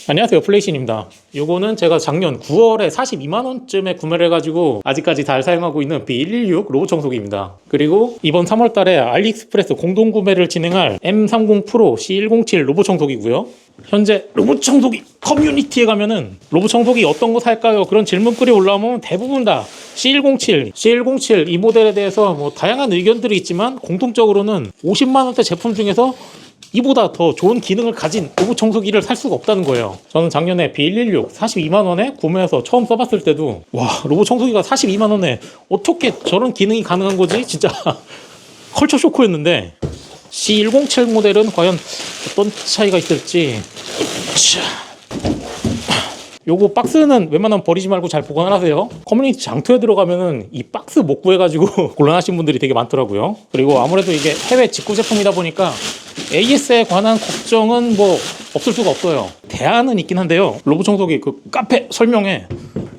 안녕하세요, 플레이신입니다. 요거는 제가 작년 9월에 42만원쯤에 구매를 해가지고 아직까지 잘 사용하고 있는 B116 로봇 청소기입니다. 그리고 이번 3월달에 알리익스프레스 공동구매를 진행할 M30 프로 C107 로봇 청소기고요. 현재 로봇 청소기 커뮤니티에 가면은 로봇 청소기 어떤 거 살까요? 그런 질문글이 올라오면 대부분 다 C107 이 모델에 대해서 뭐 다양한 의견들이 있지만 공통적으로는 50만원대 제품 중에서 이보다 더 좋은 기능을 가진 로봇 청소기를 살 수가 없다는 거예요. 저는 작년에 B116 42만원에 구매해서 처음 써봤을 때도 와, 로봇 청소기가 42만원에 어떻게 저런 기능이 가능한 거지? 진짜 컬처 쇼크였는데 C107 모델은 과연 어떤 차이가 있을지. 요거 박스는 웬만하면 버리지 말고 잘 보관하세요. 커뮤니티 장터에 들어가면은 이 박스 못 구해가지고 곤란하신 분들이 되게 많더라고요. 그리고 아무래도 이게 해외 직구 제품이다 보니까 AS에 관한 걱정은 뭐 없을 수가 없어요. 대안은 있긴 한데요. 로봇 청소기 그 카페 설명에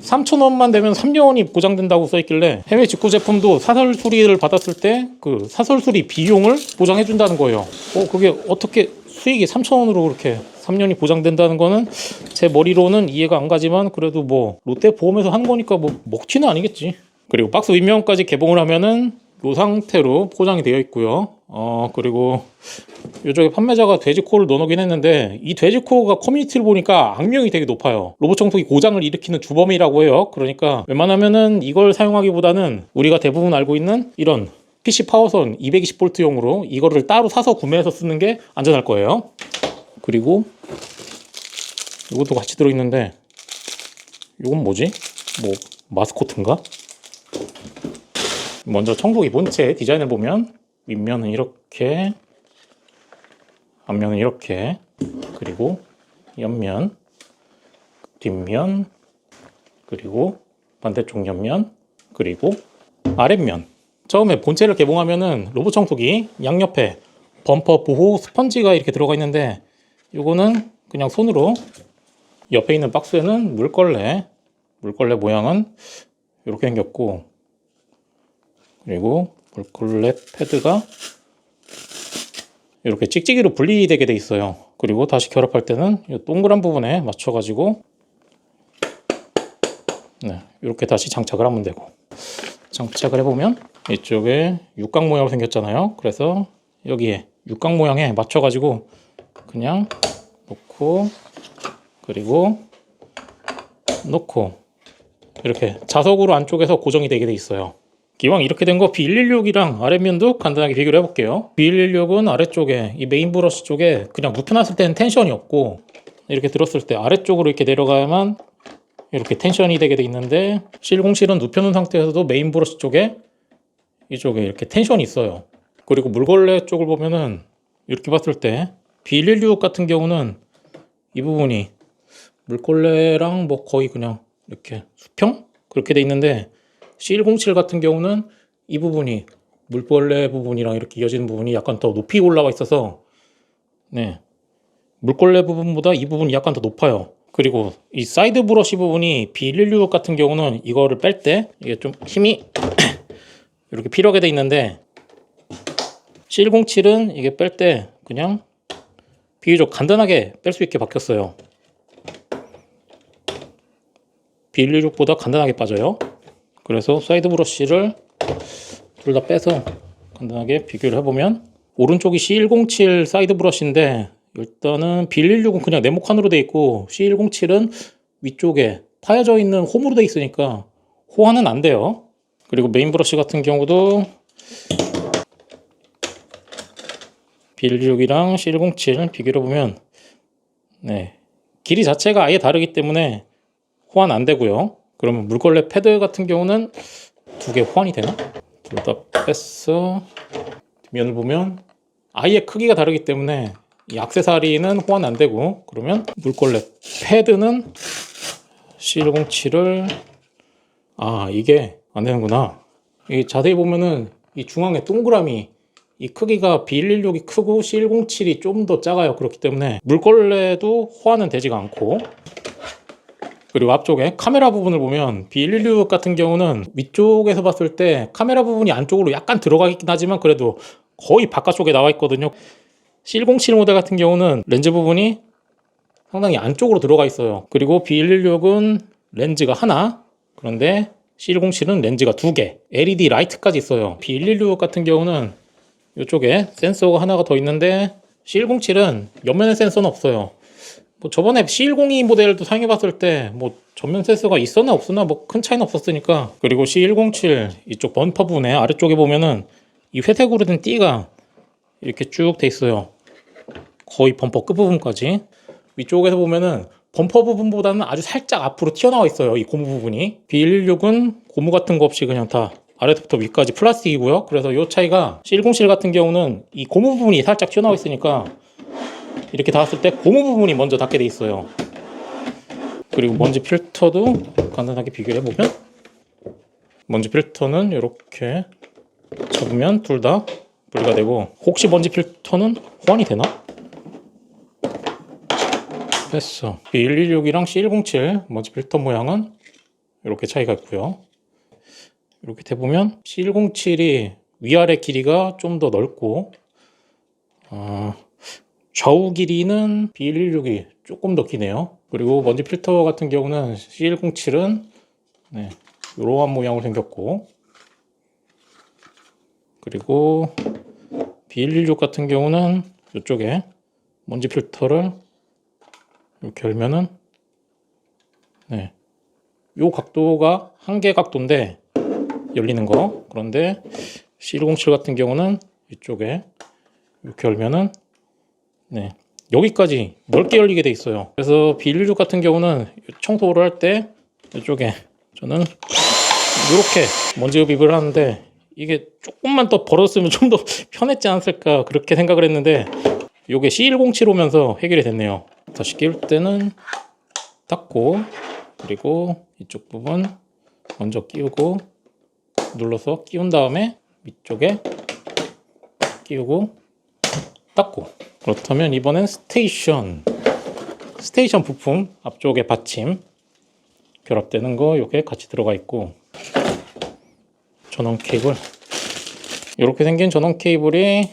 3,000원만 되면 3년이 보장된다고 써있길래 해외 직구 제품도 사설 수리를 받았을 때 그 사설 수리 비용을 보장해준다는 거예요. 그게 어떻게 수익이 3,000원으로 그렇게 3년이 보장된다는 거는 제 머리로는 이해가 안 가지만 그래도 뭐 롯데 보험에서 한 거니까 뭐 먹튀는 아니겠지. 그리고 박스 윗면까지 개봉을 하면은 이 상태로 포장이 되어 있고요. 그리고 이쪽에 판매자가 돼지코를 넣어놓긴 했는데 이 돼지코가 커뮤니티를 보니까 악명이 되게 높아요. 로봇 청소기 고장을 일으키는 주범이라고 해요. 그러니까 웬만하면은 이걸 사용하기보다는 우리가 대부분 알고 있는 이런 PC 파워선 220V용으로 이거를 따로 사서 구매해서 쓰는 게 안전할 거예요. 그리고 이것도 같이 들어있는데 이건 뭐지? 뭐 마스코트인가? 먼저 청소기 본체 디자인을 보면 윗면은 이렇게, 앞면은 이렇게, 그리고 옆면, 뒷면, 그리고 반대쪽 옆면, 그리고 아랫면. 처음에 본체를 개봉하면은 로봇 청소기 양옆에 범퍼 보호 스펀지가 이렇게 들어가 있는데 이거는 그냥 손으로, 옆에 있는 박스에는 물걸레 모양은 이렇게 생겼고, 그리고 물걸레 패드가 이렇게 찍찍이로 분리되게 돼 있어요. 그리고 다시 결합할 때는 이 동그란 부분에 맞춰가지고 이렇게 다시 장착을 하면 되고, 장착을 해보면 이쪽에 육각 모양으로 생겼잖아요. 그래서 여기에 육각 모양에 맞춰가지고 그냥 놓고, 그리고 놓고 이렇게 자석으로 안쪽에서 고정이 되게 돼 있어요. 기왕 이렇게 된 거 B116이랑 아랫면도 간단하게 비교를 해볼게요. B116은 아래쪽에 이 메인 브러쉬 쪽에 그냥 눕혀놨을 때는 텐션이 없고 이렇게 들었을 때 아래쪽으로 이렇게 내려가야만 이렇게 텐션이 되게 돼 있는데, C107은 눕혀놓은 상태에서도 메인 브러쉬 쪽에 이쪽에 이렇게 텐션이 있어요. 그리고 물걸레 쪽을 보면은 이렇게 봤을 때 B116 같은 경우는 이 부분이 물걸레랑 뭐 거의 그냥 이렇게 수평? 그렇게 돼 있는데 C107 같은 경우는 이 부분이 물걸레 부분이랑 이렇게 이어지는 부분이 약간 더 높이 올라가 있어서 물걸레 부분보다 이 부분이 약간 더 높아요. 그리고 이 사이드 브러쉬 부분이 B116 같은 경우는 이거를 뺄 때 이게 좀 힘이 이렇게 필요하게 돼 있는데 C107은 이게 뺄 때 그냥 비교적 간단하게 뺄 수 있게 바뀌었어요. B116보다 간단하게 빠져요. 그래서 사이드 브러쉬를 둘 다 빼서 간단하게 비교를 해보면 오른쪽이 C107 사이드 브러쉬인데 일단은 B116은 그냥 네모칸으로 돼 있고 C107은 위쪽에 파여져 있는 홈으로 돼 있으니까 호환은 안 돼요. 그리고 메인 브러쉬 같은 경우도 B116이랑 C107 비교를 보면 길이 자체가 아예 다르기 때문에 호환 안 되고요. 그러면 물걸레 패드 같은 경우는 두 개 호환이 되나? 둘 다 뺐어. 뒷면을 보면 아예 크기가 다르기 때문에 이 액세서리는 호환 안 되고, 그러면 물걸레 패드는 C107을 이게 안 되는구나. 이 자세히 보면은 이 중앙에 동그라미 이 크기가 B116이 크고 C107이 좀 더 작아요. 그렇기 때문에 물걸레도 호환은 되지가 않고, 그리고 앞쪽에 카메라 부분을 보면 B116 같은 경우는 위쪽에서 봤을 때 카메라 부분이 안쪽으로 약간 들어가 있긴 하지만 그래도 거의 바깥쪽에 나와 있거든요. C107 모델 같은 경우는 렌즈 부분이 상당히 안쪽으로 들어가 있어요. 그리고 B116은 렌즈가 하나, 그런데 C107은 렌즈가 두 개, LED 라이트까지 있어요. B116 같은 경우는 이쪽에 센서가 하나가 더 있는데 C107은 옆면에 센서는 없어요. 뭐 저번에 C102 모델도 사용해봤을 때 뭐 전면 센서가 있었나 없었나 뭐 큰 차이는 없었으니까. 그리고 C107 이쪽 범퍼 부분에 아래쪽에 보면은 이 회색으로 된 띠가 이렇게 쭉 돼 있어요. 거의 범퍼 끝부분까지. 위쪽에서 보면은 범퍼 부분보다는 아주 살짝 앞으로 튀어나와 있어요. 이 고무 부분이. B116은 고무 같은 거 없이 그냥 다 아래부터 위까지 플라스틱이고요. 그래서 이 차이가 C107 같은 경우는 이 고무 부분이 살짝 튀어나와 있으니까 이렇게 닿았을 때 고무 부분이 먼저 닿게 돼 있어요. 그리고 먼지 필터도 간단하게 비교해 보면 먼지 필터는 이렇게 잡으면 둘 다 분리가 되고, 혹시 먼지 필터는 호환이 되나? 됐어. B116이랑 C107 먼지 필터 모양은 이렇게 차이가 있고요. 이렇게 대보면 C107이 위아래 길이가 좀 더 넓고, 좌우 길이는 B116이 조금 더 기네요. 그리고 먼지 필터 같은 경우는 C107은 이러한 모양으로 생겼고, 그리고 B116 같은 경우는 이쪽에 먼지 필터를 이렇게 열면은 요 각도가 한계 각도인데 열리는 거. 그런데 C107 같은 경우는 이쪽에 이렇게 열면은 여기까지 넓게 열리게 돼 있어요. 그래서 B116 같은 경우는 청소를 할 때 이쪽에 저는 이렇게 먼지 흡입을 하는데, 이게 조금만 더 벌었으면 좀 더 편했지 않았을까 그렇게 생각을 했는데, 이게 C107 오면서 해결이 됐네요. 다시 끼울 때는 닫고, 그리고 이쪽 부분 먼저 끼우고 눌러서 끼운 다음에 위쪽에 끼우고 닫고. 그렇다면 이번엔 스테이션 부품 앞쪽에 받침 결합되는 거 이게 같이 들어가 있고, 전원 케이블 이렇게 생긴 전원 케이블이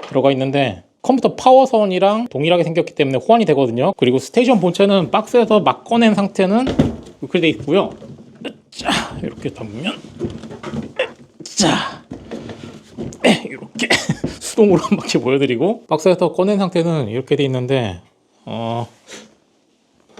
들어가 있는데 컴퓨터 파워선이랑 동일하게 생겼기 때문에 호환이 되거든요. 그리고 스테이션 본체는 박스에서 막 꺼낸 상태는 이렇게 돼 있고요. 자, 이렇게 담으면 자, 이렇게 수동으로 한 바퀴 보여드리고, 박스에서 꺼낸 상태는 이렇게 돼 있는데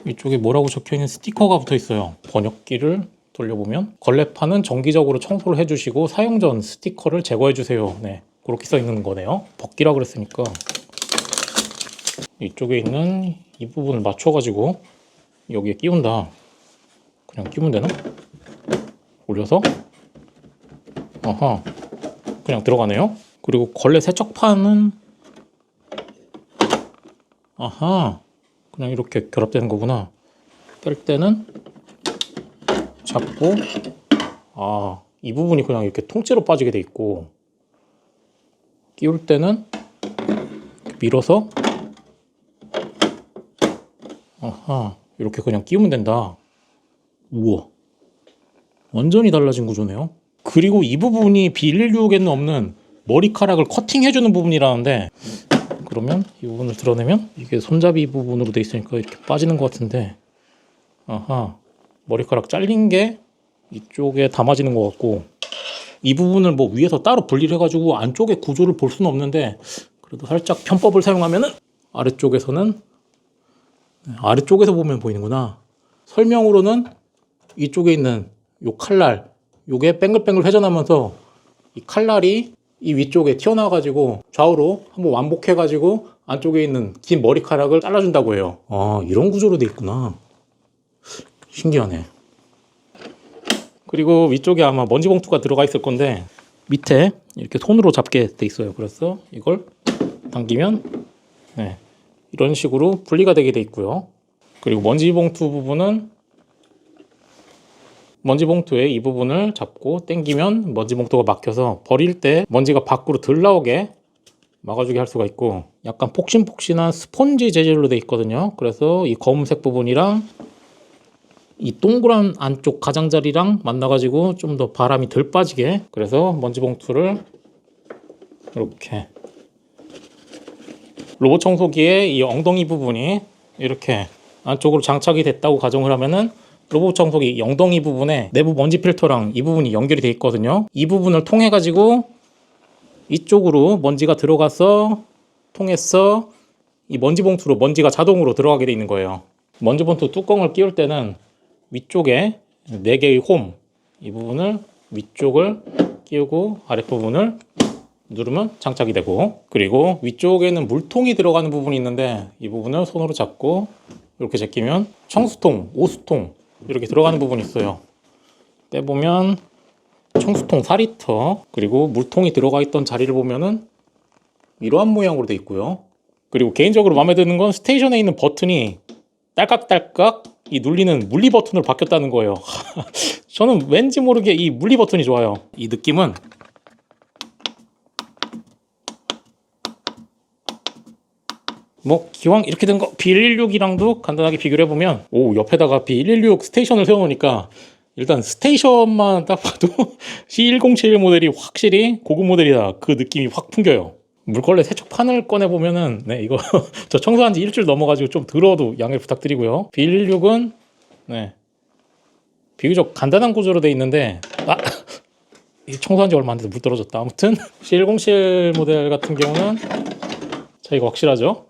이쪽에 뭐라고 적혀있는 스티커가 붙어 있어요. 번역기를 돌려보면 걸레판은 정기적으로 청소를 해주시고 사용 전 스티커를 제거해주세요. 그렇게 써 있는 거네요. 벗기라 그랬으니까 이쪽에 있는 이 부분을 맞춰가지고 여기에 끼운다. 그냥 끼우면 되나? 올려서 그냥 들어가네요. 그리고 걸레 세척판은 그냥 이렇게 결합되는 거구나. 뺄 때는 잡고 이 부분이 그냥 이렇게 통째로 빠지게 돼 있고, 끼울 때는 밀어서 이렇게 그냥 끼우면 된다. 우와, 완전히 달라진 구조네요. 그리고 이 부분이 B116에는 없는 머리카락을 커팅해주는 부분이라는데, 그러면 이 부분을 드러내면 이게 손잡이 부분으로 돼 있으니까 이렇게 빠지는 것 같은데, 머리카락 잘린 게 이쪽에 담아지는 것 같고, 이 부분을 뭐 위에서 따로 분리를 해가지고 안쪽의 구조를 볼 수는 없는데, 그래도 살짝 편법을 사용하면은 아래쪽에서 보면 보이는구나. 설명으로는 이쪽에 있는 요 칼날, 요게 뱅글뱅글 회전하면서 이 칼날이 이 위쪽에 튀어나와가지고 좌우로 한번 완복해가지고 안쪽에 있는 긴 머리카락을 잘라준다고 해요. 이런 구조로 돼 있구나. 신기하네. 그리고 위쪽에 아마 먼지 봉투가 들어가 있을 건데 밑에 이렇게 손으로 잡게 돼 있어요. 그래서 이걸 당기면 이런 식으로 분리가 되게 돼 있고요. 그리고 먼지 봉투 부분은 먼지 봉투의 이 부분을 잡고 당기면 먼지 봉투가 막혀서 버릴 때 먼지가 밖으로 덜 나오게 막아주게 할 수가 있고, 약간 폭신폭신한 스펀지 재질로 돼 있거든요. 그래서 이 검은색 부분이랑 이 동그란 안쪽 가장자리랑 만나가지고 좀 더 바람이 덜 빠지게, 그래서 먼지 봉투를 이렇게 로봇 청소기의 이 엉덩이 부분이 이렇게 안쪽으로 장착이 됐다고 가정을 하면은 로봇 청소기 영동이 부분에 내부 먼지 필터랑 이 부분이 연결이 돼 있거든요. 이 부분을 통해 가지고 이쪽으로 먼지가 들어가서 통해서 이 먼지 봉투로 먼지가 자동으로 들어가게 돼 있는 거예요. 먼지 봉투 뚜껑을 끼울 때는 위쪽에 4개의 홈, 이 부분을 위쪽을 끼우고 아랫부분을 누르면 장착이 되고, 그리고 위쪽에는 물통이 들어가는 부분이 있는데 이 부분을 손으로 잡고 이렇게 제끼면 청수통, 오수통 이렇게 들어가는 부분이 있어요. 빼보면 청수통 4리터, 그리고 물통이 들어가 있던 자리를 보면은 이러한 모양으로 되어 있고요. 그리고 개인적으로 마음에 드는 건 스테이션에 있는 버튼이 딸깍딸깍 이 눌리는 물리 버튼으로 바뀌었다는 거예요. 저는 왠지 모르게 이 물리 버튼이 좋아요. 이 느낌은 뭐 기왕 이렇게 된 거 B116이랑도 간단하게 비교를 해보면, 오, 옆에다가 B116 스테이션을 세워놓으니까 일단 스테이션만 딱 봐도 C1071 모델이 확실히 고급 모델이다, 그 느낌이 확 풍겨요. 물걸레 세척판을 꺼내보면은, 네, 이거 저 청소한 지 일주일 넘어가지고 좀 들어도 양해 부탁드리고요. B116은 네, 비교적 간단한 구조로 되어 있는데, 청소한 지 얼마 안 돼서 물 떨어졌다. 아무튼 C107 모델 같은 경우는 차이가 확실하죠.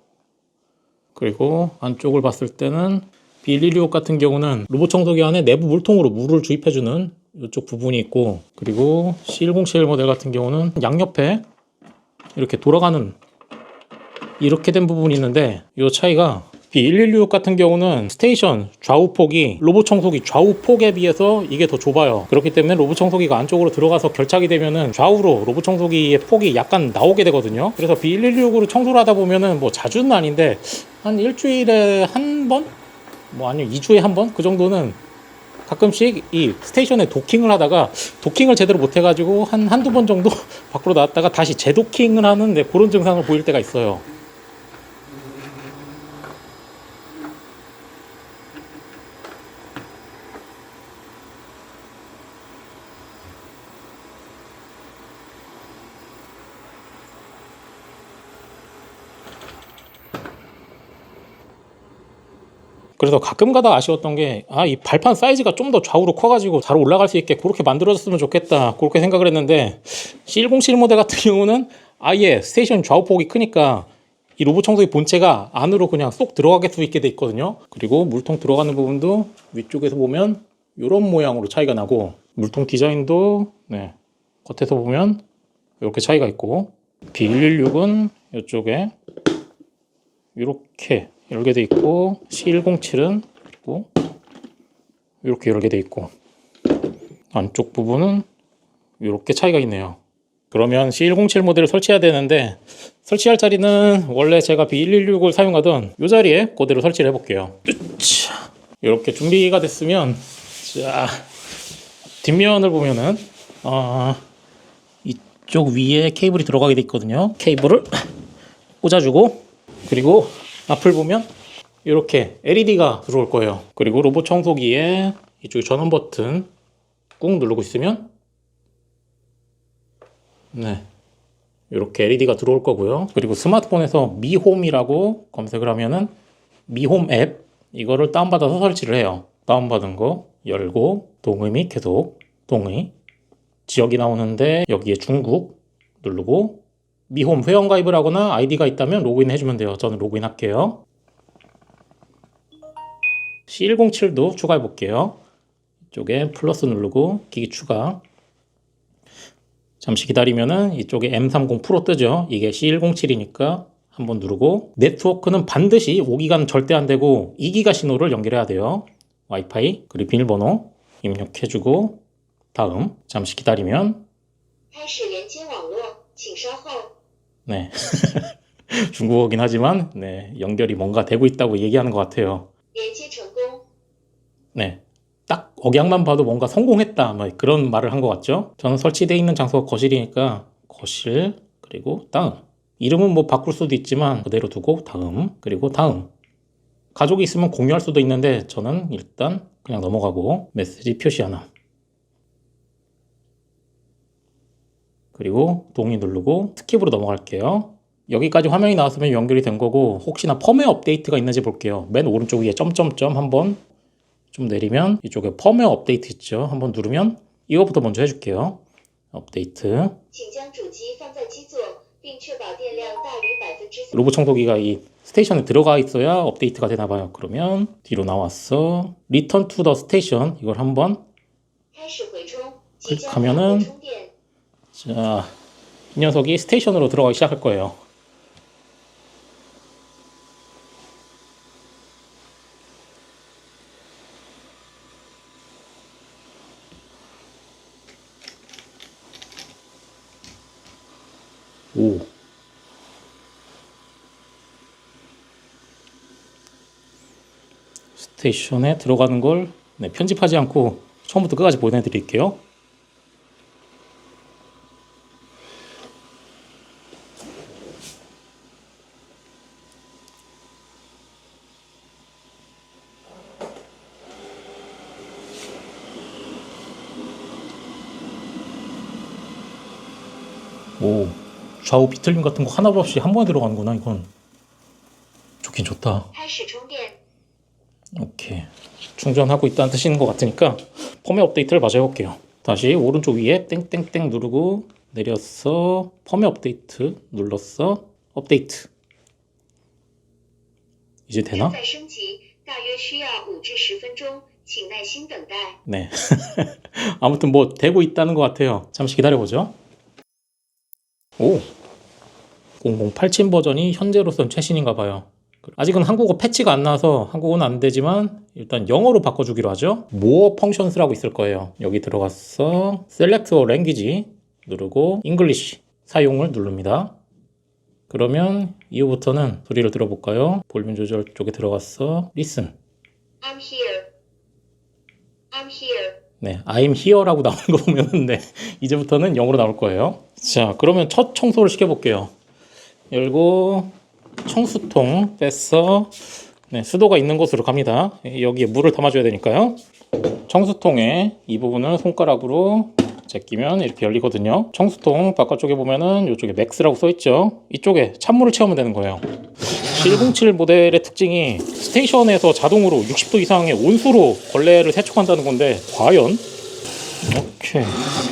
그리고 안쪽을 봤을 때는 B116 같은 경우는 로봇 청소기 안에 내부 물통으로 물을 주입해주는 이쪽 부분이 있고, 그리고 C107 모델 같은 경우는 양옆에 이렇게 돌아가는 이렇게 된 부분이 있는데, 이 차이가 B116 같은 경우는 스테이션 좌우폭이 로봇 청소기 좌우폭에 비해서 이게 더 좁아요. 그렇기 때문에 로봇 청소기가 안쪽으로 들어가서 결착이 되면은 좌우로 로봇 청소기의 폭이 약간 나오게 되거든요. 그래서 B116으로 청소를 하다 보면은 뭐 자주는 아닌데 한 일주일에 한 번? 뭐 아니면 2주에 한 번? 그 정도는 가끔씩 이 스테이션에 도킹을 하다가 도킹을 제대로 못 해가지고 한두 번 정도 밖으로 나왔다가 다시 재도킹을 하는, 네, 그런 증상을 보일 때가 있어요. 그래서 가끔 가다 아쉬웠던 게, 이 발판 사이즈가 좀 더 좌우로 커가지고 잘 올라갈 수 있게 그렇게 만들어졌으면 좋겠다, 그렇게 생각을 했는데, C107 모델 같은 경우는 아예 스테이션 좌우폭이 크니까 이 로봇 청소기 본체가 안으로 그냥 쏙 들어가게 수 있게 돼 있거든요. 그리고 물통 들어가는 부분도 위쪽에서 보면 이런 모양으로 차이가 나고, 물통 디자인도 네, 겉에서 보면 이렇게 차이가 있고, B116은 이쪽에 이렇게 열게 돼 있고, C107은 그리고 이렇게 열게 돼 있고, 안쪽 부분은 이렇게 차이가 있네요. 그러면 C107 모델을 설치해야 되는데, 설치할 자리는 원래 제가 B116을 사용하던 이 자리에 그대로 설치를 해볼게요. 이렇게 준비가 됐으면, 자, 뒷면을 보면은 이쪽 위에 케이블이 들어가게 돼 있거든요. 케이블을 꽂아주고, 그리고 앞을 보면 이렇게 LED가 들어올 거예요. 그리고 로봇 청소기에 이쪽 전원 버튼 꾹 누르고 있으면 네, 이렇게 LED가 들어올 거고요. 그리고 스마트폰에서 미홈이라고 검색을 하면은 미홈 앱, 이거를 다운받아서 설치를 해요. 다운받은 거 열고 동의 및 계속, 동의, 지역이 나오는데 여기에 중국 누르고, 미홈 회원가입을 하거나 아이디가 있다면 로그인 해주면 돼요. 저는 로그인 할게요. C107도 추가해 볼게요. 이쪽에 플러스 누르고 기기 추가. 잠시 기다리면은 이쪽에 M30 프로 뜨죠. 이게 C107이니까 한번 누르고, 네트워크는 반드시 5기가는 절대 안 되고 2기가 신호를 연결해야 돼요. 와이파이, 그리고 비밀번호 입력해주고, 다음. 잠시 기다리면, 네, 중국어긴 하지만 네, 연결이 뭔가 되고 있다고 얘기하는 것 같아요. 네, 딱 억양만 봐도 뭔가 성공했다, 뭐 그런 말을 한 것 같죠. 저는 설치되어 있는 장소가 거실이니까 거실, 그리고 다음. 이름은 뭐 바꿀 수도 있지만 그대로 두고 다음, 그리고 다음. 가족이 있으면 공유할 수도 있는데 저는 일단 그냥 넘어가고, 메시지 표시 하나, 그리고 동의 누르고 스킵으로 넘어갈게요. 여기까지 화면이 나왔으면 연결이 된 거고 혹시나 펌웨어 업데이트가 있는지 볼게요. 맨 오른쪽 위에 점점점 한번 좀 내리면 이쪽에 펌웨어 업데이트 있죠. 한번 누르면 이거부터 먼저 해줄게요. 업데이트. 로봇 청소기가 이 스테이션에 들어가 있어야 업데이트가 되나 봐요. 그러면 뒤로 나왔어. Return to the station 이걸 한번 클릭하면은 자, 이 녀석이 스테이션으로 들어가기 시작할 거예요. 오. 스테이션에 들어가는 걸 편집하지 않고 처음부터 끝까지 보내드릴게요. 오, 좌우 비틀림 같은 거 하나도 없이 한 번에 들어가는구나. 이건 좋긴 좋다. 오케이, 충전하고 있다는 뜻인 것 같으니까 펌웨어 업데이트를 마저 해볼게요. 다시 오른쪽 위에 땡땡땡 누르고 내렸어. 펌웨어 업데이트 눌렀어. 업데이트. 이제 되나? 네. 아무튼 뭐 되고 있다는 것 같아요. 잠시 기다려보죠. 오, 0087 버전이 현재로선 최신인가 봐요. 아직은 한국어 패치가 안 나와서 한국어는 안 되지만 일단 영어로 바꿔주기로 하죠. More Functions라고 있을 거예요. 여기 들어갔어. Select a Language 누르고 English 사용을 누릅니다. 그러면 이후부터는 소리를 들어볼까요? 볼륨 조절 쪽에 들어갔어. Listen. I'm here. I'm here. 네, I'm here라고 나오는 거 보면은 네, 이제부터는 영어로 나올 거예요. 자, 그러면 첫 청소를 시켜볼게요. 열고 청수통 뺐어. 네, 수도가 있는 곳으로 갑니다. 여기에 물을 담아줘야 되니까요. 청수통에 이 부분을 손가락으로 제끼면 이렇게 열리거든요. 청수통 바깥쪽에 보면은 이쪽에 맥스라고 써있죠. 이쪽에 찬물을 채우면 되는 거예요. 707 모델의 특징이 스테이션에서 자동으로 60도 이상의 온수로 걸레를 세척한다는 건데 과연? 이렇게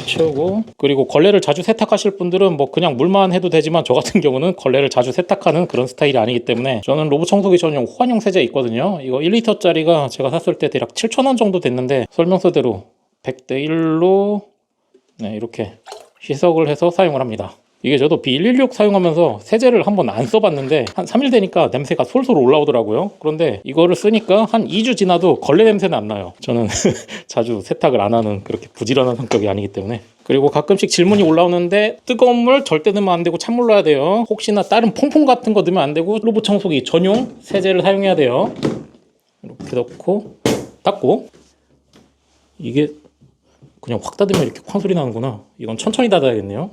채우고, 그리고 걸레를 자주 세탁하실 분들은 뭐 그냥 물만 해도 되지만 저 같은 경우는 걸레를 자주 세탁하는 그런 스타일이 아니기 때문에 저는 로봇 청소기 전용 호환용 세제 있거든요. 이거 1리터짜리가 제가 샀을 때 대략 7,000원 정도 됐는데 설명서대로 100대 1로 네, 이렇게 희석을 해서 사용을 합니다. 이게 저도 B116 사용하면서 세제를 한번 안 써봤는데 한 3일 되니까 냄새가 솔솔 올라오더라고요. 그런데 이거를 쓰니까 한 2주 지나도 걸레 냄새는 안 나요. 저는 자주 세탁을 안 하는 그렇게 부지런한 성격이 아니기 때문에. 그리고 가끔씩 질문이 올라오는데 뜨거운 물 절대 넣으면 안 되고 찬물 넣어야 돼요. 혹시나 다른 퐁퐁 같은 거 넣으면 안 되고 로봇 청소기 전용 세제를 사용해야 돼요. 이렇게 넣고 닫고, 이게 그냥 확 닫으면 이렇게 쾅 소리 나는구나. 이건 천천히 닫아야겠네요.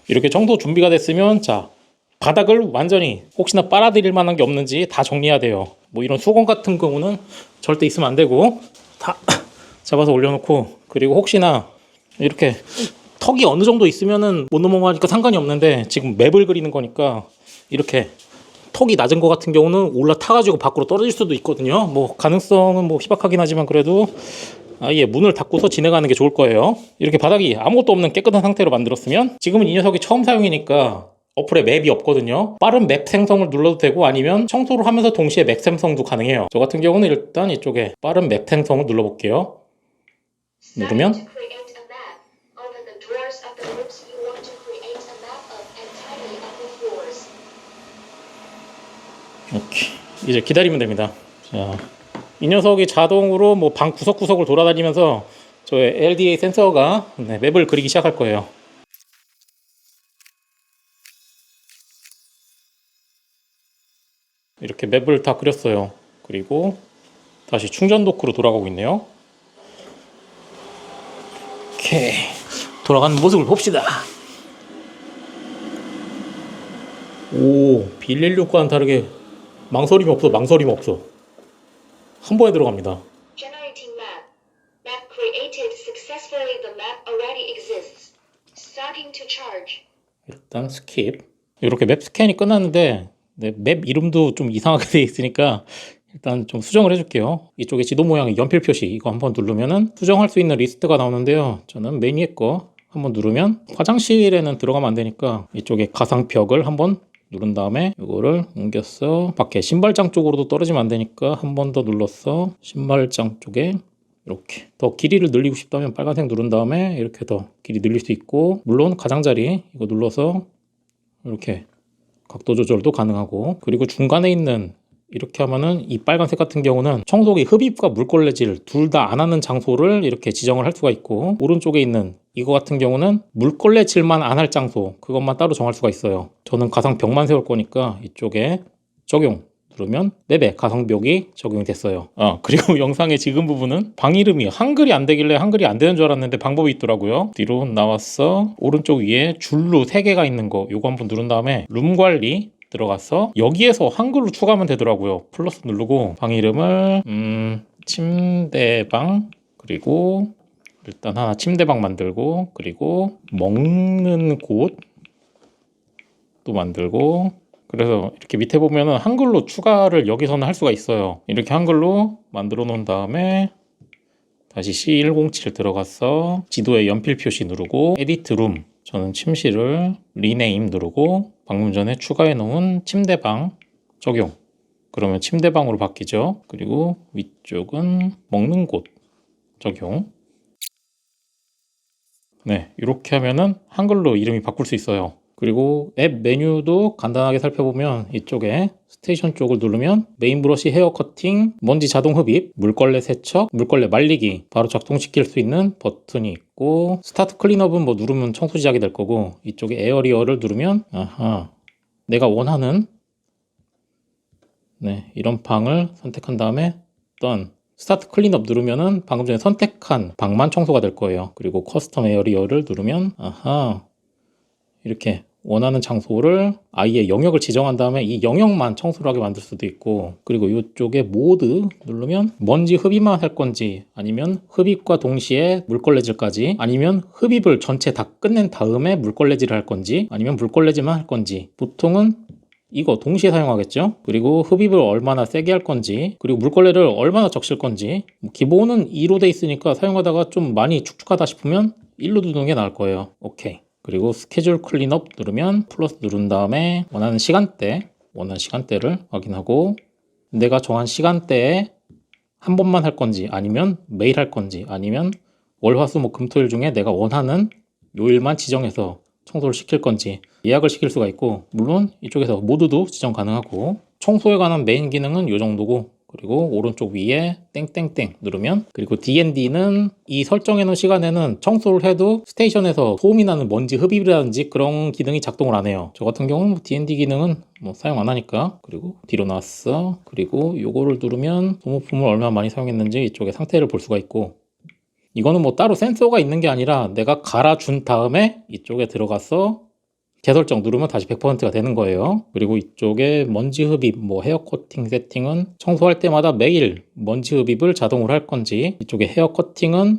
이렇게 정도 준비가 됐으면 자, 바닥을 완전히 혹시나 빨아들일 만한 게 없는지 다 정리해야 돼요. 뭐 이런 수건 같은 경우는 절대 있으면 안 되고 다 잡아서 올려놓고, 그리고 혹시나 이렇게 턱이 어느 정도 있으면은 못 넘어가니까 상관이 없는데 지금 맵을 그리는 거니까 이렇게 턱이 낮은 거 같은 경우는 올라타가지고 밖으로 떨어질 수도 있거든요. 뭐 가능성은 뭐 희박하긴 하지만 그래도 아예 문을 닫고서 진행하는 게 좋을 거예요. 이렇게 바닥이 아무것도 없는 깨끗한 상태로 만들었으면, 지금은 이 녀석이 처음 사용이니까 어플에 맵이 없거든요. 빠른 맵 생성을 눌러도 되고 아니면 청소를 하면서 동시에 맵 생성도 가능해요. 저 같은 경우는 일단 이쪽에 빠른 맵 생성을 눌러볼게요. 누르면 이렇게 이제 기다리면 됩니다. 자, 이 녀석이 자동으로 뭐 방 구석구석을 돌아다니면서 저의 LDA 센서가 맵을 그리기 시작할 거예요. 이렇게 맵을 다 그렸어요. 그리고 다시 충전 도크로 돌아가고 있네요. 오케이, 돌아가는 모습을 봅시다. 오, B116과는 다르게 망설임 없어. 한 번에 들어갑니다. Generating map. Map created successfully. The map already exists. Starting to charge. 일단 스킵. 이렇게 맵 스캔이 끝났는데 네, 맵 이름도 좀 이상하게 돼 있으니까 일단 좀 수정을 해줄게요. 이쪽에 지도 모양의 연필 표시 이거 한번 누르면은 수정할 수 있는 리스트가 나오는데요. 저는 맨 위에 거 한번 누르면 화장실에는 들어가면 안 되니까 이쪽에 가상벽을 한번 누른 다음에 이거를 옮겼어. 밖에 신발장 쪽으로도 떨어지면 안 되니까 한 번 더 눌렀어. 신발장 쪽에 이렇게 더 길이를 늘리고 싶다면 빨간색 누른 다음에 이렇게 더 길이 늘릴 수 있고, 물론 가장자리 이거 눌러서 이렇게 각도 조절도 가능하고, 그리고 중간에 있는 이렇게 하면은 이 빨간색 같은 경우는 청소기 흡입과 물걸레질 둘 다 안 하는 장소를 이렇게 지정을 할 수가 있고, 오른쪽에 있는 이거 같은 경우는 물걸레질만 안 할 장소 그것만 따로 정할 수가 있어요. 저는 가상벽만 세울 거니까 이쪽에 적용 누르면 맵에 가상벽이 적용이 됐어요. 그리고 영상의 지금 부분은 방 이름이 한글이 안 되길래 한글이 안 되는 줄 알았는데 방법이 있더라고요. 뒤로 나왔어. 오른쪽 위에 줄로 3개가 있는 거 요거 한번 누른 다음에 룸 관리 들어가서 여기에서 한글로 추가하면 되더라고요. 플러스 누르고 방 이름을 침대방, 그리고 일단 하나 침대방 만들고, 그리고 먹는 곳 또 만들고, 그래서 이렇게 밑에 보면은 한글로 추가를 여기서는 할 수가 있어요. 이렇게 한글로 만들어 놓은 다음에 다시 C107 들어가서 지도에 연필 표시 누르고 에디트 룸, 저는 침실을 리네임 누르고 방금 전에 추가해 놓은 침대방 적용, 그러면 침대방으로 바뀌죠. 그리고 위쪽은 먹는 곳 적용. 네, 이렇게 하면은 한글로 이름이 바꿀 수 있어요. 그리고 앱 메뉴도 간단하게 살펴보면 이쪽에 스테이션 쪽을 누르면 메인 브러쉬 헤어 커팅, 먼지 자동 흡입, 물걸레 세척, 물걸레 말리기 바로 작동시킬 수 있는 버튼이 있고, 스타트 클린업은 뭐 누르면 청소 시작이 될 거고, 이쪽에 에어리어를 누르면 내가 원하는 이런 방을 선택한 다음에 done. 스타트 클린업 누르면은 방금 전에 선택한 방만 청소가 될 거예요. 그리고 커스텀 에어리어를 누르면 이렇게 원하는 장소를 아예 영역을 지정한 다음에 이 영역만 청소를 하게 만들 수도 있고, 그리고 이쪽에 모드 누르면 먼지 흡입만 할 건지, 아니면 흡입과 동시에 물걸레질까지, 아니면 흡입을 전체 다 끝낸 다음에 물걸레질을 할 건지, 아니면 물걸레질만 할 건지. 보통은 이거 동시에 사용하겠죠. 그리고 흡입을 얼마나 세게 할 건지, 그리고 물걸레를 얼마나 적실 건지. 기본은 2로 돼 있으니까 사용하다가 좀 많이 축축하다 싶으면 1로 두는 게 나을 거예요. 오케이. 그리고 스케줄 클린업 누르면 플러스 누른 다음에 원하는 시간대를 확인하고, 내가 정한 시간대에 한 번만 할 건지, 아니면 매일 할 건지, 아니면 월화수목금토일 중에 내가 원하는 요일만 지정해서 청소를 시킬 건지 예약을 시킬 수가 있고, 물론 이쪽에서 모두도 지정 가능하고, 청소에 관한 메인 기능은 이 정도고, 그리고 오른쪽 위에 땡땡땡 누르면, 그리고 D&D는 이 설정해 놓은 시간에는 청소를 해도 스테이션에서 소음이 나는 먼지 흡입이라든지 그런 기능이 작동을 안 해요. 저 같은 경우는 D&D 기능은 사용 안 하니까. 그리고 뒤로 나왔어. 그리고 요거를 누르면 소모품을 얼마나 많이 사용했는지 이쪽에 상태를 볼 수가 있고, 이거는 따로 센서가 있는 게 아니라 내가 갈아준 다음에 이쪽에 들어가서 재설정 누르면 다시 100%가 되는 거예요. 그리고 이쪽에 먼지 흡입, 헤어 커팅 세팅은 청소할 때마다 매일 먼지 흡입을 자동으로 할 건지, 이쪽에 헤어 커팅은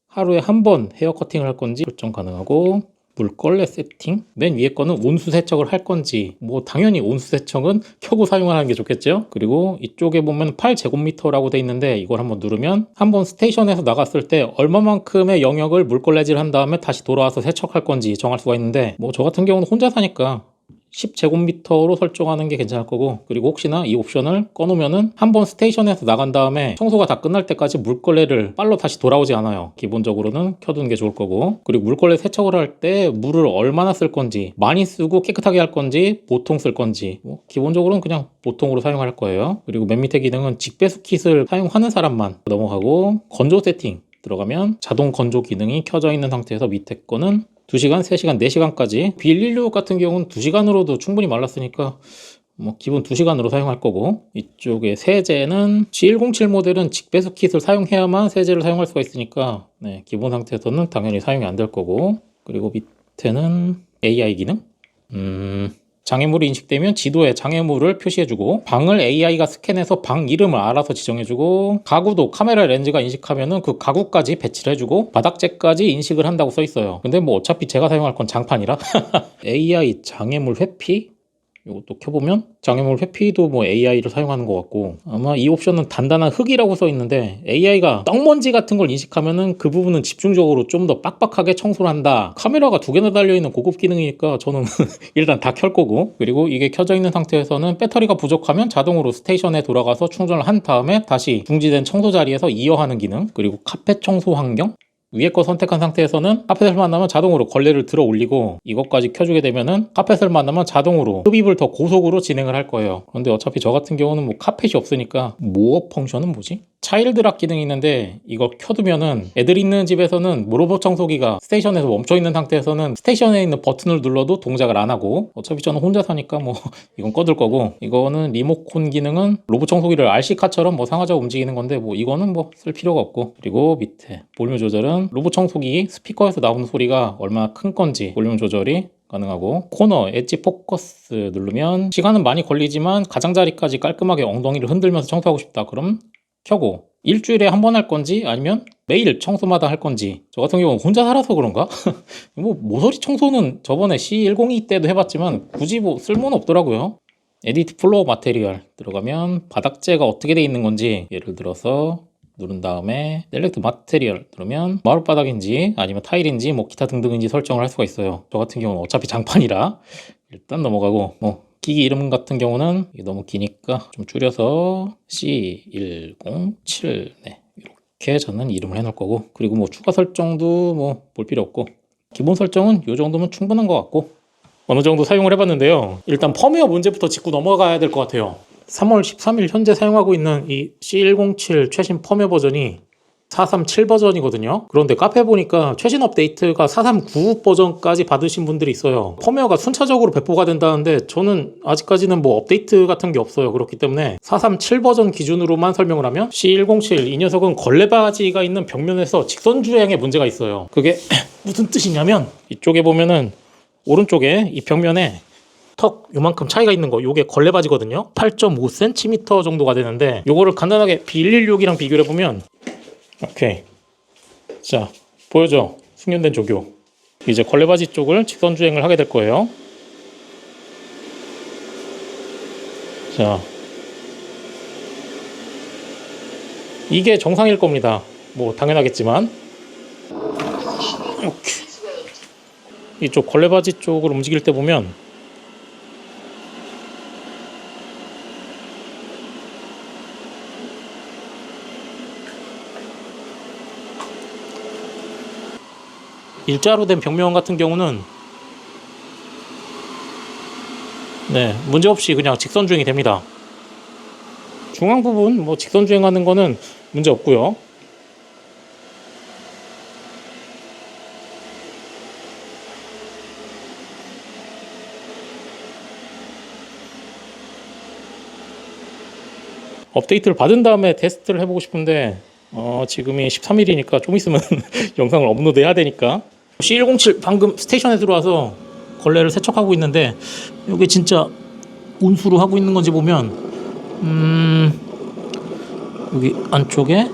하루에 한 번 헤어 커팅을 할 건지 설정 가능하고, 물걸레 세팅, 맨 위에 거는 온수 세척을 할 건지, 당연히 온수 세척은 켜고 사용하는 게 좋겠죠. 그리고 이쪽에 보면 8제곱미터라고 돼 있는데 이걸 한번 누르면 한번 스테이션에서 나갔을 때 얼마만큼의 영역을 물걸레질 한 다음에 다시 돌아와서 세척할 건지 정할 수가 있는데, 저 같은 경우는 혼자 사니까 10제곱미터로 설정하는 게 괜찮을 거고, 그리고 혹시나 이 옵션을 꺼놓으면은 한번 스테이션에서 나간 다음에 청소가 다 끝날 때까지 물걸레를 빨로 다시 돌아오지 않아요. 기본적으로는 켜두는 게 좋을 거고, 그리고 물걸레 세척을 할 때 물을 얼마나 쓸 건지, 많이 쓰고 깨끗하게 할 건지, 보통 쓸 건지, 기본적으로는 그냥 보통으로 사용할 거예요. 그리고 맨 밑에 기능은 직배수 킷을 사용하는 사람만 넘어가고, 건조 세팅 들어가면 자동 건조 기능이 켜져 있는 상태에서 밑에 거는 2시간, 3시간, 4시간까지, 비닐류 같은 경우는 2시간으로도 충분히 말랐으니까 기본 2시간으로 사용할 거고, 이쪽에 세제는 G107 모델은 직배수 킷을 사용해야만 세제를 사용할 수가 있으니까 기본 상태에서는 당연히 사용이 안 될 거고, 그리고 밑에는 AI 기능, 장애물이 인식되면 지도에 장애물을 표시해주고, 방을 AI가 스캔해서 방 이름을 알아서 지정해주고, 가구도 카메라 렌즈가 인식하면은 그 가구까지 배치를 해주고, 바닥재까지 인식을 한다고 써있어요. 근데 뭐 어차피 제가 사용할 건 장판이라 AI 장애물 회피? 이것도 켜보면 장애물 회피도 뭐 AI를 사용하는 것 같고, 아마 이 옵션은 단단한 흙이라고 써 있는데 AI가 떡먼지 같은 걸 인식하면은 그 부분은 집중적으로 좀 더 빡빡하게 청소를 한다. 카메라가 2개나 달려있는 고급 기능이니까 저는 일단 다 켤 거고, 그리고 이게 켜져 있는 상태에서는 배터리가 부족하면 자동으로 스테이션에 돌아가서 충전을 한 다음에 다시 중지된 청소 자리에서 이어하는 기능, 그리고 카펫 청소 환경, 위에 거 선택한 상태에서는 카펫을 만나면 자동으로 걸레를 들어 올리고, 이것까지 켜주게 되면은 카펫을 만나면 자동으로 흡입을 더 고속으로 진행을 할 거예요. 그런데 어차피 저 같은 경우는 뭐 카펫이 없으니까 모어 펑션은 뭐지? 차일드락 기능이 있는데 이거 켜두면은 애들 있는 집에서는 로봇 청소기가 스테이션에서 멈춰있는 상태에서는 스테이션에 있는 버튼을 눌러도 동작을 안 하고, 어차피 저는 혼자 사니까 뭐 이건 꺼둘 거고, 이거는 리모컨 기능은 로봇 청소기를 RC카처럼 뭐 상하좌우 움직이는 건데 뭐 이거는 뭐 쓸 필요가 없고, 그리고 밑에 볼륨 조절은 로봇 청소기 스피커에서 나오는 소리가 얼마나 큰 건지 볼륨 조절이 가능하고, 코너 엣지 포커스 누르면 시간은 많이 걸리지만 가장자리까지 깔끔하게 엉덩이를 흔들면서 청소하고 싶다 그럼 켜고, 일주일에 한 번 할 건지 아니면 매일 청소마다 할 건지, 저 같은 경우는 혼자 살아서 그런가? 뭐 모서리 청소는 저번에 C102 때도 해봤지만 굳이 뭐 쓸모는 없더라고요. 에디트 플로어 마테리얼 들어가면 바닥재가 어떻게 돼 있는 건지, 예를 들어서 누른 다음에 셀렉트 마테리얼 누르면 마룻바닥인지 아니면 타일인지 뭐 기타 등등인지 설정을 할 수가 있어요. 저 같은 경우는 어차피 장판이라 일단 넘어가고, 뭐 기기 이름 같은 경우는 이게 너무 기니까 좀 줄여서 C107 이렇게 저는 이름을 해놓을 거고, 그리고 뭐 추가 설정도 뭐 볼 필요 없고, 기본 설정은 이 정도면 충분한 것 같고, 어느 정도 사용을 해봤는데요. 일단 펌웨어 문제부터 짚고 넘어가야 될 것 같아요. 3월 13일 현재 사용하고 있는 이 C107 최신 펌웨어 버전이 437 버전이거든요. 그런데 카페 보니까 최신 업데이트가 439 버전까지 받으신 분들이 있어요. 펌웨어가 순차적으로 배포가 된다는데 저는 아직까지는 뭐 업데이트 같은 게 없어요. 그렇기 때문에 437 버전 기준으로만 설명을 하면, C107 이 녀석은 걸레바지가 있는 벽면에서 직선 주행에 문제가 있어요. 그게 무슨 뜻이냐면, 이쪽에 보면은 오른쪽에 이 벽면에 턱 요만큼 차이가 있는 거, 요게 걸레바지거든요. 8.5cm 정도가 되는데, 요거를 간단하게 B116이랑 비교를 해보면, 오케이, 자 보여줘. 숙련된 조교. 이제 걸레바지 쪽을 직선 주행을 하게 될 거예요. 자, 이게 정상일 겁니다. 뭐 당연하겠지만, 이렇게 이쪽 걸레바지 쪽을 움직일 때 보면 일자로 된 벽면 같은 경우는 문제없이 그냥 직선 주행이 됩니다. 중앙 부분 뭐 직선 주행하는 거는 문제 없고요. 업데이트를 받은 다음에 테스트를 해보고 싶은데 지금이 13일이니까 좀 있으면 영상을 업로드해야 되니까. C107 방금 스테이션에 들어와서 걸레를 세척하고 있는데, 이게 진짜 온수로 하고 있는 건지 보면 여기 안쪽에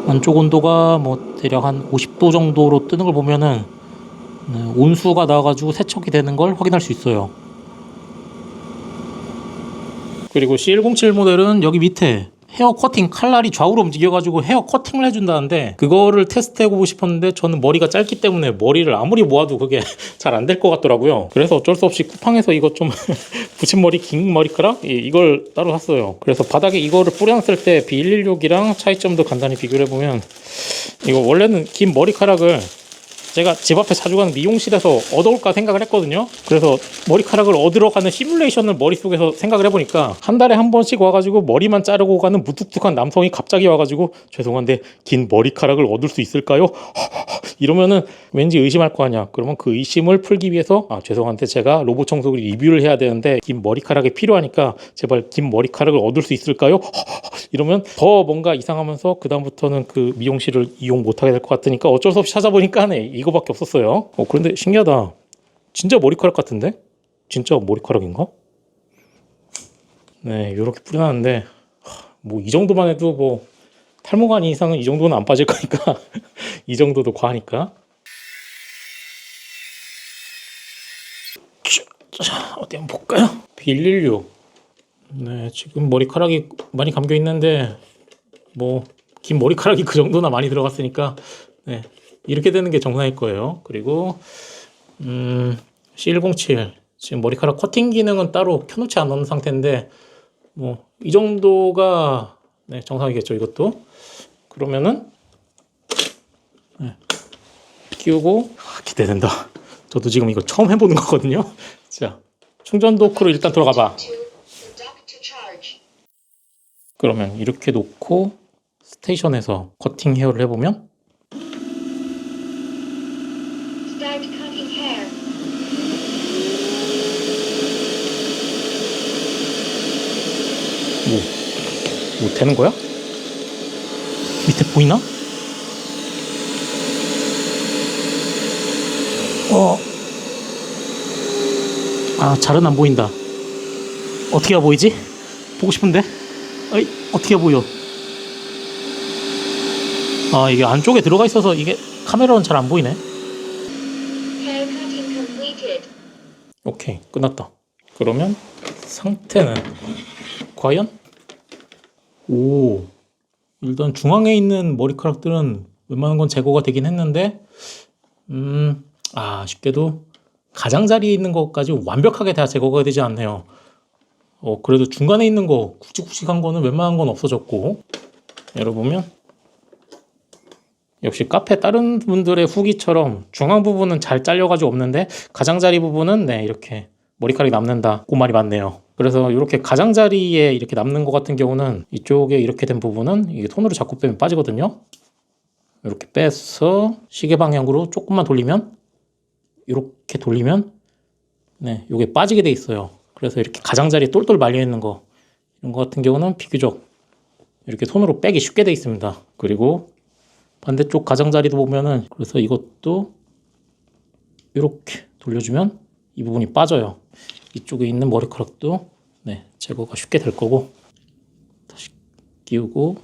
안쪽 온도가 뭐 대략 한 50도 정도로 뜨는 걸 보면은 온수가 나와가지고 세척이 되는 걸 확인할 수 있어요. 그리고 C107 모델은 여기 밑에 헤어 커팅 칼날이 좌우로 움직여가지고 헤어 커팅을 해준다는데, 그거를 테스트해보고 싶었는데 저는 머리가 짧기 때문에 머리를 아무리 모아도 그게 잘 안 될 것 같더라고요. 그래서 어쩔 수 없이 쿠팡에서 이거 좀 붙임머리 긴 머리카락 이걸 따로 샀어요. 그래서 바닥에 이거를 뿌려놨을 때 B116이랑 차이점도 간단히 비교를 해보면, 이거 원래는 긴 머리카락을 제가 집 앞에 자주 가는 미용실에서 얻어올까 생각을 했거든요. 그래서 머리카락을 얻으러 가는 시뮬레이션을 머릿속에서 생각을 해보니까, 한 달에 한 번씩 와가지고 머리만 자르고 가는 무뚝뚝한 남성이 갑자기 와가지고 죄송한데 긴 머리카락을 얻을 수 있을까요? 이러면은 왠지 의심할 거 아니야. 그러면 그 의심을 풀기 위해서 죄송한데 제가 로봇 청소기 리뷰를 해야 되는데 긴 머리카락이 필요하니까 제발 긴 머리카락을 얻을 수 있을까요? 이러면 더 뭔가 이상하면서 그 다음부터는 그 미용실을 이용 못하게 될 것 같으니까 어쩔 수 없이 찾아보니까 이거밖에 없었어요. 그런데 신기하다. 진짜 머리카락 같은데? 진짜 머리카락인가? 네, 이렇게 뿌려놨는데 뭐 이 정도만 해도 뭐 탈모가 아닌 이상은 이 정도는 안 빠질 거니까 이 정도도 과하니까. 자, 어디 한번 볼까요? 빌릴류. 네, 지금 머리카락이 많이 감겨 있는데 뭐 긴 머리카락이 그 정도나 많이 들어갔으니까 네, 이렇게 되는 게 정상일 거예요. 그리고 C107 지금 머리카락 커팅 기능은 따로 켜놓지 않은 상태인데 뭐 이 정도가 네, 정상이겠죠. 이것도 그러면은 네, 끼우고 기대된다. 저도 지금 이거 처음 해보는 거거든요. 자, 충전 도크로 일단 들어가 봐. to conduct to charge. 그러면 이렇게 놓고 스테이션에서 커팅 헤어를 해보면 Start cutting hair. 뭐 되는 거야? 밑에 보이나? 잘은 안 보인다. 어떻게 보이지? 보고 싶은데? 어이, 어떻게 보여? 이게 안쪽에 들어가 있어서 이게 카메라는 잘 안 보이네. Hair cutting completed. 오케이, 끝났다. 그러면 상태는 과연? 일단 중앙에 있는 머리카락들은 웬만한 건 제거가 되긴 했는데 아쉽게도 가장자리에 있는 것까지 완벽하게 다 제거가 되지 않네요. 그래도 중간에 있는 거 굵직굵직한 거는 웬만한 건 없어졌고, 열어보면 역시 카페 다른 분들의 후기처럼 중앙 부분은 잘 잘려가지고 없는데 가장자리 부분은 네, 이렇게 머리카락이 남는다. 그 말이 맞네요. 그래서 이렇게 가장자리에 이렇게 남는 것 같은 경우는 이쪽에 이렇게 된 부분은 이게 손으로 자꾸 빼면 빠지거든요. 이렇게 빼서 시계 방향으로 조금만 돌리면 이렇게 돌리면 네, 이게 빠지게 돼 있어요. 그래서 이렇게 가장자리에 똘똘 말려 있는 거 이런 거 같은 경우는 비교적 이렇게 손으로 빼기 쉽게 돼 있습니다. 그리고 반대쪽 가장자리도 보면은 그래서 이것도 이렇게 돌려주면 이 부분이 빠져요. 이쪽에 있는 머리카락도 네, 제거가 쉽게 될 거고 다시 끼우고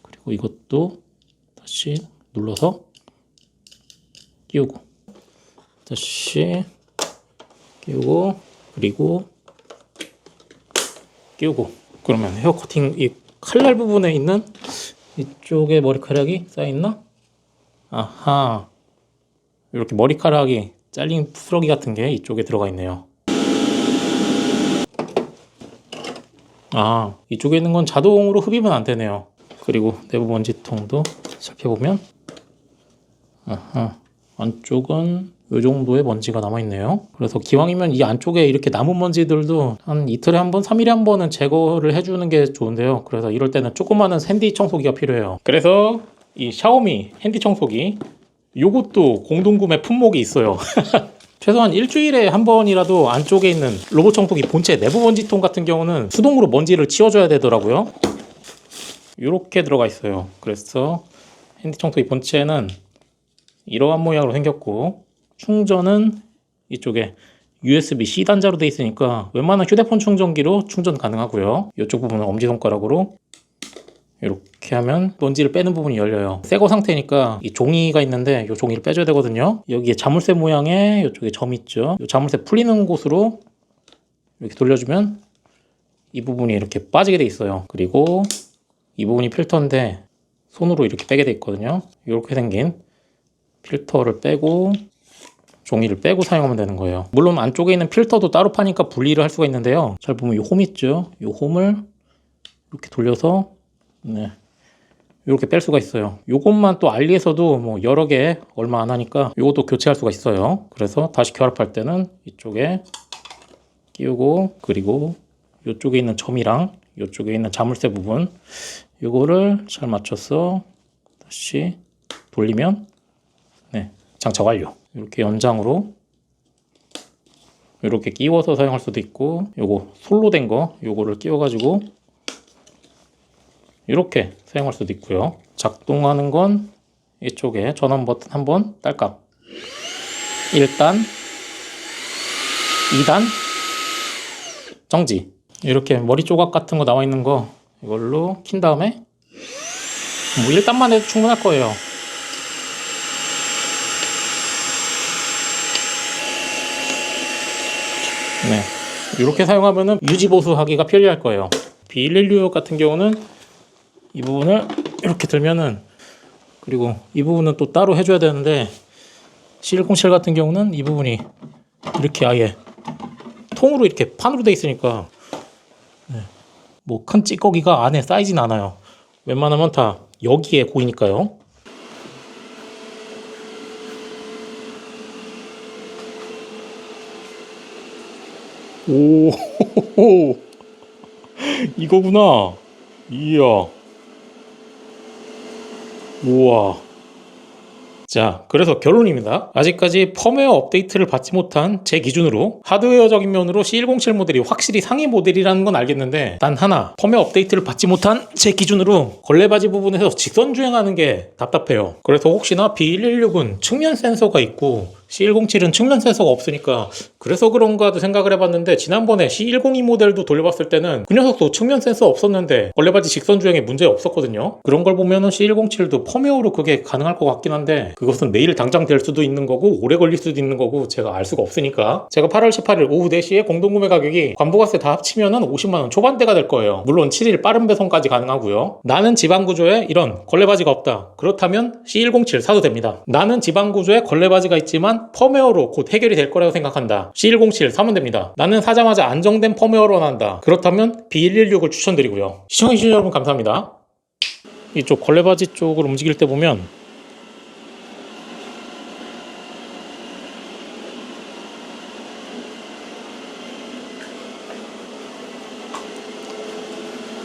그리고 이것도 다시 눌러서 끼우고 다시 끼우고 그리고 끼우고 그러면 헤어 커팅 이 칼날 부분에 있는 이쪽에 머리카락이 쌓여있나? 아하, 이렇게 머리카락이 잘린 부스러기 같은 게 이쪽에 들어가 있네요. 이쪽에 있는 건 자동으로 흡입은 안 되네요. 그리고 내부 먼지통도 살펴보면 안쪽은 이 정도의 먼지가 남아있네요. 그래서 기왕이면 이 안쪽에 이렇게 남은 먼지들도 한 이틀에 한 번, 3일에 한 번은 제거를 해주는 게 좋은데요. 그래서 이럴 때는 조그마한 핸디 청소기가 필요해요. 그래서 이 샤오미 핸디 청소기 요것도 공동구매 품목이 있어요. 최소한 일주일에 한 번이라도 안쪽에 있는 로봇 청소기 본체 내부 먼지통 같은 경우는 수동으로 먼지를 치워줘야 되더라고요. 이렇게 들어가 있어요. 그래서 핸디 청소기 본체는 이러한 모양으로 생겼고 충전은 이쪽에 USB-C 단자로 되어 있으니까 웬만한 휴대폰 충전기로 충전 가능하고요. 이쪽 부분은 엄지손가락으로 이렇게 하면 먼지를 빼는 부분이 열려요. 새거 상태니까 이 종이가 있는데 이 종이를 빼줘야 되거든요. 여기에 자물쇠 모양의 이쪽에 점 있죠. 이 자물쇠 풀리는 곳으로 이렇게 돌려주면 이 부분이 이렇게 빠지게 돼 있어요. 그리고 이 부분이 필터인데 손으로 이렇게 빼게 돼 있거든요. 이렇게 생긴 필터를 빼고 종이를 빼고 사용하면 되는 거예요. 물론 안쪽에 있는 필터도 따로 파니까 분리를 할 수가 있는데요. 잘 보면 이 홈 있죠. 이 홈을 이렇게 돌려서 네, 이렇게 뺄 수가 있어요. 요것만 또 알리에서도 뭐 여러 개 얼마 안 하니까 요것도 교체할 수가 있어요. 그래서 다시 결합할 때는 이쪽에 끼우고 그리고 이쪽에 있는 점이랑 이쪽에 있는 자물쇠 부분 요거를 잘 맞춰서 다시 돌리면 네, 장착 완료. 이렇게 연장으로 이렇게 끼워서 사용할 수도 있고 요거 솔로 된 거 요거를 끼워 가지고 이렇게 사용할 수도 있고요. 작동하는 건 이쪽에 전원 버튼 한번 딸깍. 1단, 2단, 정지. 이렇게 머리 조각 같은 거 나와 있는 거 이걸로 킨 다음에 뭐 1단만 해도 충분할 거예요. 네, 이렇게 사용하면은 유지 보수하기가 편리할 거예요. B116 같은 경우는 이 부분을 이렇게 들면은, 그리고 이 부분은 또 따로 해줘야 되는데 C107 같은 경우는 이 부분이 이렇게 아예 통으로 이렇게 판으로 돼 있으니까 뭐 큰 찌꺼기가 안에 쌓이진 않아요. 웬만하면 다 여기에 고이니까요. 오, 이거구나. 이야. 우와. 자, 그래서 결론입니다. 아직까지 펌웨어 업데이트를 받지 못한 제 기준으로 하드웨어적인 면으로 C107 모델이 확실히 상위 모델이라는 건 알겠는데, 단 하나, 펌웨어 업데이트를 받지 못한 제 기준으로 걸레바지 부분에서 직선 주행하는 게 답답해요. 그래서 혹시나 B116은 측면 센서가 있고 C107은 측면 센서가 없으니까 그래서 그런가 하도 생각을 해봤는데, 지난번에 C102 모델도 돌려봤을 때는 그 녀석도 측면 센서 없었는데 걸레바지 직선 주행에 문제 없었거든요. 그런 걸 보면은 C107도 펌웨어로 그게 가능할 것 같긴 한데, 그것은 내일 당장 될 수도 있는 거고 오래 걸릴 수도 있는 거고 제가 알 수가 없으니까. 제가 8월 18일 오후 4시에 공동구매 가격이 관부가세 다 합치면은 50만원 초반대가 될 거예요. 물론 7일 빠른 배송까지 가능하고요. 나는 지방 구조에 이런 걸레바지가 없다, 그렇다면 C107 사도 됩니다. 나는 지방 구조에 걸레바지가 있지만 펌웨어로 곧 해결이 될 거라고 생각한다, C107 사면 됩니다. 나는 사자마자 안정된 펌웨어로 원한다, 그렇다면 B116을 추천드리고요. 시청해주신 여러분 감사합니다. 이쪽 걸레바지 쪽을 움직일 때 보면